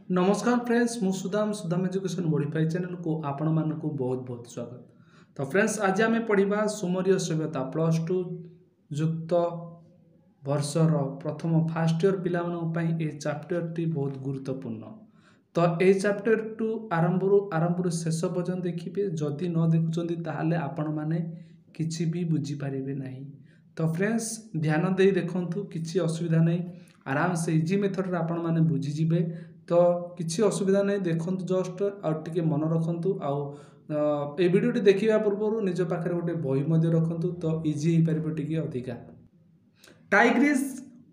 नमस्कार फ्रेंड्स मु Sudam education modify channel को आपण मानक बहुत बहुत स्वागत। तो फ्रेंड्स आज आम पढ़ा सुमरीय सभ्यता प्लस टू युक्त वर्षर प्रथम फास्ट इयर पाई ए चैप्टर टी बहुत गुरुत्वपूर्ण। तो ये चैप्टर टू आरंभ शेष पर्यटन देखिए, जदि न देखुं ताहले आपण माने किछि भी बुझी पारिबे नहीं। तो फ्रेंड्स ध्यान दे देखंतु, किछि असुविधा नहीं, आराम से इजी मेथड रे आपण माने बुझी जिवे। तो किसी असुविधा नहीं, देखंतु जस्ट आउटे मन रखु ए वीडियो देखा पूर्व निज पाखे गोटे बही रखु, तो इजी हो पार टे अधिका। टाइग्रिस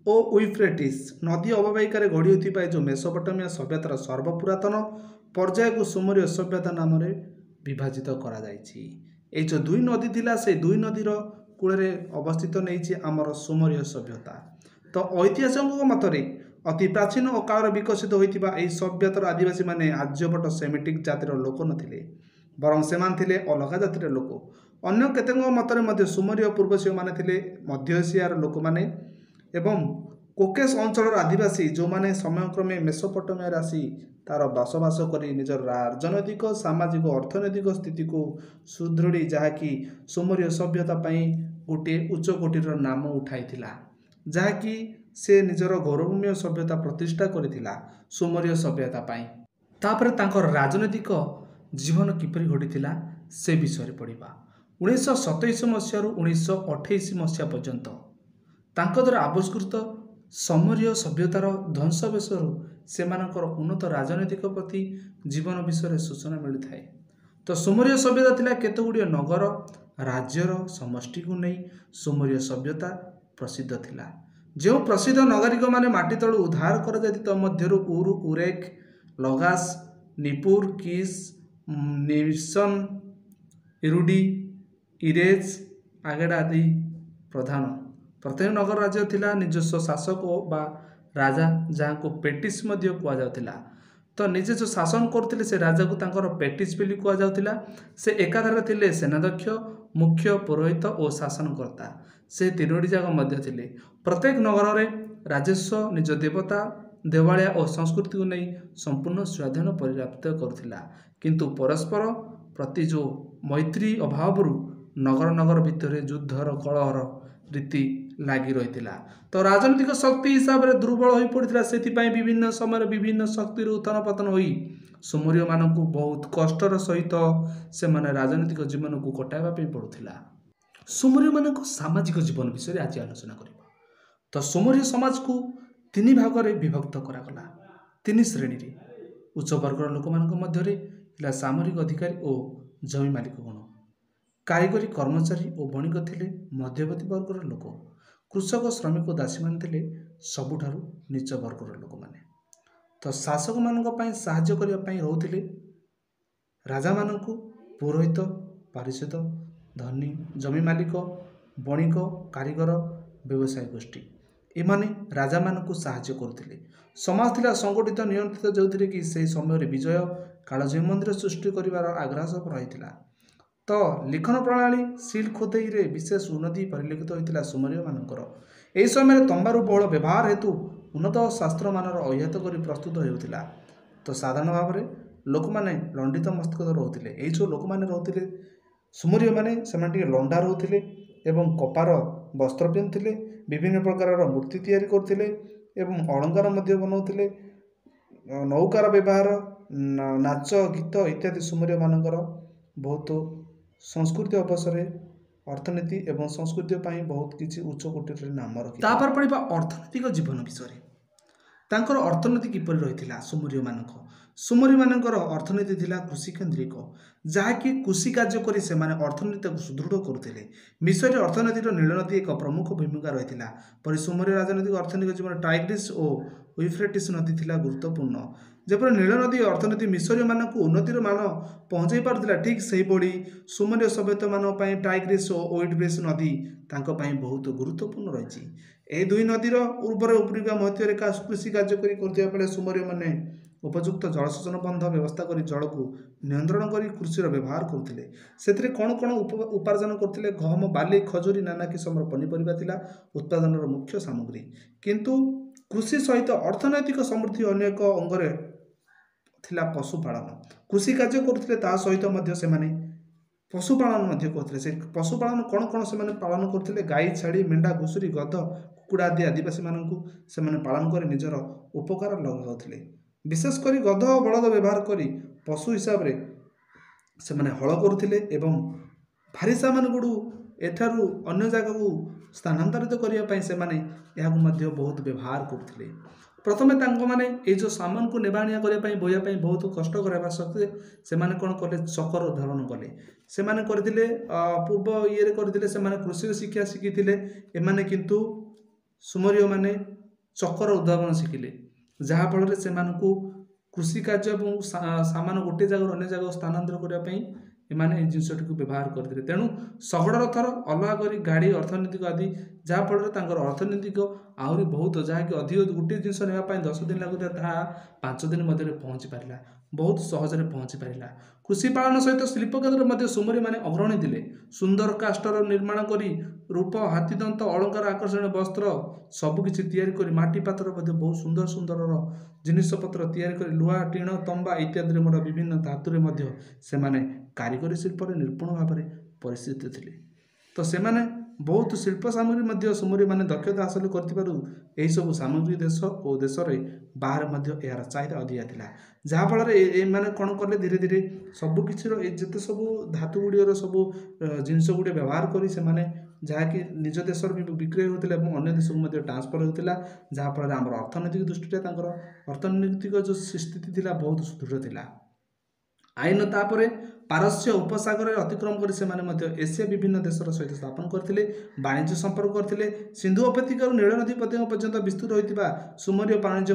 और यूफ्रेटिस नदी अववाहिकार गढ़ी होता जो मेसोपोटामिया सभ्यतार सर्वपुरातन पर्याय को सुमरीय सभ्यता नाम विभाजित कर जो दुई नदी थिला से दुई नदीर कूल अवस्थित नहीं आमर सुमरीय सभ्यता। तो ऐतिहासिक मतरे अति प्राचीन और काल विकसित होता सभ्यतार आदिवासी माने आर्यभट्ट सेमिटिक जातिर लोक नथिले, बरं से अलग जातिर लोक। अन्य केतेक मतरे मध्य सुमरीय पूर्वसीय माने थिले मध्य एशियार लोक माने एवं कोकेस अंचल आदिवासी जो माने समयक्रमे मेसोपोटामिया आसी तार बसवास कर निजर राजनैतिक सामाजिक अर्थनैतिक स्थिति को सुदृढ़ी, जहाँकि सुमरीय सभ्यता गोटे उच्च कोटीर नाम उठाई जहाँकि से निजर गौरवमय सभ्यता प्रतिष्ठा करथिला सुमरीय सभ्यता पाई। तापर तांकर राजनैतिक जीवन किपरि घटिथिला से विषय पढ़िबा। 1927 मसीह 1928 मसीहा पर्यंत तांको द्वारा आविष्कृत समरीय सभ्यतार ध्वंसवेशरू सेमानकर उन्नत राजनैतिक प्रति जीवन विषय सूचना मिलता है। तो सुमरीय सभ्यता थिला केतगुड़िए नगर राज्यर समष्टि को नहीं सुमरीय सभ्यता प्रसिद्ध थिला। जो प्रसिद्ध नागरिक माने माटी तलू उद्धार कर मध्यरु उरु, उरेक, लगास, निपुर, किस, निसन, इरुडी, इरेज, आगेड़ा आदि प्रधान। प्रत्येक नगर राज्य थिला निजस्व शासक बा राजा, जहाँ को पेटिस कह जाउथिला। तो निजे जो शासन करते से राजा को तांकर पेटिस बोली कह जाउथिला। से एकाधारे थिले सेनाध्यक्ष, मुख्य, पुरोहित और शासनकर्ता, से तीनोटी जाक मध्य थिले। प्रत्येक नगर में राजस्व निज देवता देवालिया और संस्कृति को नहीं संपूर्ण स्वाधीन पर्याप्त करुथिला, किंतु परस्पर प्रति जो मैत्री अभाव नगर नगर भितर युद्धर कलहर रीति लगी रही। तो राजनीतिक शक्ति हिसाब से दुर्बल हो पड़ा, से विभिन्न समय विभिन्न शक्ति उत्थान पतन हो सुमरीय मानक बहुत कष्टर सहित से माने राजनीतिक जीवन को कटाइबा पड़ुथिला। सुमरीय मानक सामाजिक जीवन विषय आज आलोचना करिबा। तो सुमरीय समाज को तीन भाग में विभक्त करागला, तीन श्रेणी रे। उच्च वर्गर लोक मध्य सामरिक अधिकारी और जमी मालिक गण, कारीगरी कर्मचारी और बणिक थिले मध्यवर्ती वर्गर लोक, कृषक श्रमिक दासी मान थिले सबुठारु नीच वर्गर लोक माने। तो शासक मानक पई सहाय्य करिया पई रहउथिले राजा मानकु पुरोहित, पारिषद, धनी, जमी मालिक, बणिक, कारीगर, व्यवसाय गोष्ठी एमाने राजा मानकु सहाय्य करुथिले। समाज थिला संगठित नियंत्रित जोथिरे कि से समय विजय कालजयी मंदिर सृष्टि करिवार आग्रह सब रहिथिला। तो लिखन प्रणाली सील खोदेई रे विशेष उन्नति परिलक्षित होता सुमरीय मानकर। एही समय तंबारू बहुल व्यवहार हेतु उन्नत शास्त्र मानर अहित कर प्रस्तुत होता। तो साधारण भाव में लोक मैंने लंडित मस्तक रोते। यही जो लोक मैंने रोते सुमरीय मैंने से लंडा रोते एवं कपार वस्त्र पिंधुले, विभिन्न प्रकार मूर्ति तैयारी करते एवं अलंकार बनाते, नौकार व्यवहार, नाच गीत इत्यादि सुमरीय मानकर बहुत संस्कृति अवसर अर्थनीति एवं संस्कृति बहुत किसी उच्च कोटी नाम रखी। तापर पढ़ा अर्थनैतिक जीवन विषय। तांकर अर्थनीति किपर रही सुमरीय मानक। सुमरीय मानकर अर्थनीति थिला कृषि केन्द्रिक, जहाँकि कृषि कार्य करी से माने अर्थनीति को सुदृढ़ करुथिले। मिस्र अर्थनीतिर नील नदी एक प्रमुख भूमिका रही। पर सुमरीय राजनीतिक अर्थनैतिक जीवन टाइग्रिस और यूफ्रेटिस नदी थिला गुरुत्वपूर्ण। जपर नील नदी अर्थनीति मिस्र मानक उन्नतिर मान पहुँचाई पारुथिला, ठीक से ही सुमरीय सभ्यता मान टाइग्रिस और यूफ्रेटिस नदी तांको पई बहुत गुरुत्वपूर्ण रही। ए दुई नदीर उर्वर उपरिका मध्य रेखा कृषि कार्य कर सुमरीय माने उपयुक्त जलसेचन बंध व्यवस्था कर जल को नियंत्रण कर कृषिर व्यवहार करते। से कौन कौन उपार्जन करते? गहम, बाली, खजुरी, नाना किस्म पनीपरिया थिला उत्पादन मुख्य सामग्री। किंतु कृषि सहित अर्थनैतिक समृद्धि अन्य एक अंगरे थिला पशुपालन कृषि कार्य करथिले ता सहित मध्य से माने पशुपालन मध्य करथिले से पशुपालन कौन कौन से माने पालन करथिले गाई छाड़ी मेंढा घुसुरी गध कुकुड़ा आदि आदिवासी माननकु से माने पालन कर निजर उपकार लगाउथिले विशेष करी गध और बलद व्यवहार करी पशु हिसाब रे से माने हल करुथिले एवं फारिसा मान गुडू एठारू अन्य जगह को स्थानांतरित करने ପାଇଁ ସେମାନେ ଏହାକୁ ମଧ୍ୟ ବହୁତ ବ୍ୟବହାର କରୁଥିଲେ प्रथमे तांको माने ए जो सामान को नेबाणिया करने ପାଇଁ बोया ପାଇଁ बहुत कष्ट करावा सत्वे ସେମାନେ कोन कले चकर उद्भावन कले ସେମାନେ करथिले पूर्व ये रे करथिले ସେମାନେ कृषि शिक्षा शिखिथिले एमाने किंतु सुमरियो माने चकर उद्भावन शिखिले जहा फल रे सेमानकु कृषि कार्य और सामान गोटे जगह अन्य जगह स्थानांतर करने ପାଇଁ एमाने ए जिनसटी को व्यवहार करथिले तेणु शगड़ रथर अलगा करी गाड़ी अर्थनीतिक आदि जहा फल रे तांकर अर्थनीतिक आहुरी बहुत जहाँकि अधिक गोटे जिनस नेबा 10 दिन लागुता ताहा 5 दिन मध्य पहुँची पारिला बहुत सहज पहुँची पारिला कृषि पालन सहित शिल्प केन्द्र मध्य सुमरी माने अग्रणी थिले सुंदर काष्टर निर्माण करी रूप हाथीदंत अलंकार आकर्षण वस्त्र सबकिछि तैयारी करी माटी पात्र मध्य बहुत सुंदर सुंदर जिनिसपत्र तैयारी करी लुहा टीण तंबा इत्यादि मोड़ विभिन्न धातु मध्य से माने कारीगरी शिल्प निपुण भाव में परिस्थित थिले तो से माने बहुत शिल्प सामग्री मध्य सुमरी माने दक्षता हासिल करथिबारु एही सब सामग्री देश और देश रे बाहर मध्य यार चाहिदा अधिका थिला जहा फल रे ए माने कोन करले धीरे धीरे सब किछि रो जते सब धातु गुडी रो सब जिंस गुडी व्यवहार करी से माने जहा कि निज देश रो विक्रय होतिला और अन्य देश को मध्य ट्रांसफर होतिला जहा फल रे हमर अर्थनैतिक दृष्टि तांकर अर्थनैतिक जो स्थिति थिला बहुत सुदृढ़ थिला आईन तापरे पारस्य उपसागर अतिक्रम कर से एशिया विभिन्न देशर सहित स्थापन करते वाणिज्य संपर्क करते सिंधु उपत्यकार नील नदी पत्यंग पर्यंत विस्तृत होता सुमरीय वाणिज्य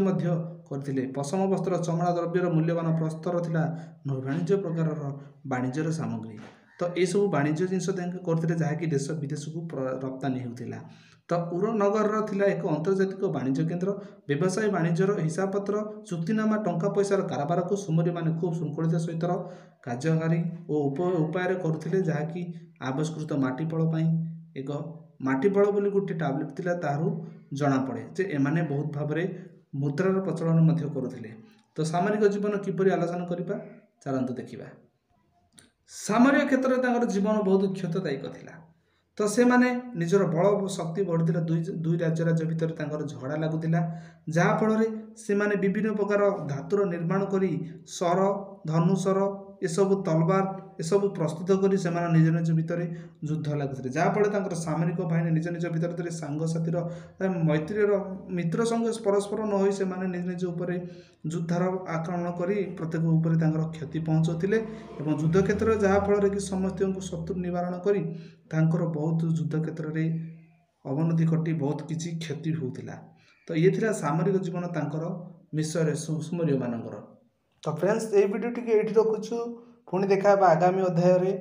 करते पशम वस्त्र चमड़ा द्रव्यर मूल्यवान प्रस्तर थिला वाणिज्य प्रकार वाणिज्यर सामग्री तो ये सब वाणिज्य जिनस करते जहाँकि देश विदेश को रप्तानी होता तो उरनगर थिला एक अंतर्जातिक वाणिज्य केन्द्र व्यवसाय वाणिज्यर हिसाब पत्र चुक्तिनामा टंका पैसार कारबार को सुमरी माने खूब श्रृंखलित सहित कार्यकारी और उपाय करुले जहाँकि आविष्कृत माटीफल एक माटीफल बोली गोटे टैबलेट थिला तारू जना पड़े जे एमाने बहुत भाव में मुद्रार प्रचलन करुले तो सामरिक जीवन किपरि आलोचना करबा चलंतु देखिबा सामरिक क्षेत्र में जीवन बहुत क्षतदायक थिला तो से माने निजर बल शक्ति बढ़ुला दुई राज्य भितर झगड़ा लगुला जहाँफल से माने विभिन्न प्रकार धातुर निर्माण करी सर धनुसर एसबू तलवार एसबू प्रस्तुत करी से निज निज भितर युद्ध लगुले जहाँफल सामरिक बाहिनी निज निज भितर सांगसाथीर मैत्रीर मित्र संगे परस्पर न हो से निज निज उपर युद्धार आक्रमण करी प्रत्येक उपर क्षति पहुँचाते और युद्ध क्षेत्र में जहाँफल कि समस्त शत्रु निवारण करी बहुत युद्ध क्षेत्र में अवनति घटी बहुत किसी क्षति होता तो ये थिला सामरिक जीवन तांकर मिश्र सुमरिय मानकर तो फ्रेंड्स ये वीडियो टी ये रखुचु पुणी देखा आगामी अध्याय रे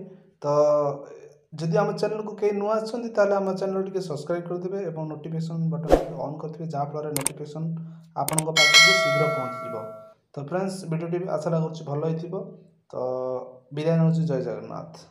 तो जदि आम चैनल को कई नुआ अच्छा आम चैनल टी सब्सक्राइब करदे और नोटिफिकेशन बटन ऑन करेंगे जहाँफल नोटिफिकेशन आपण पाखक शीघ्र पहुँच तो फ्रेंड्स वीडियो टी आशा करुँच भल हो तो विदाय नौ जय जगन्नाथ।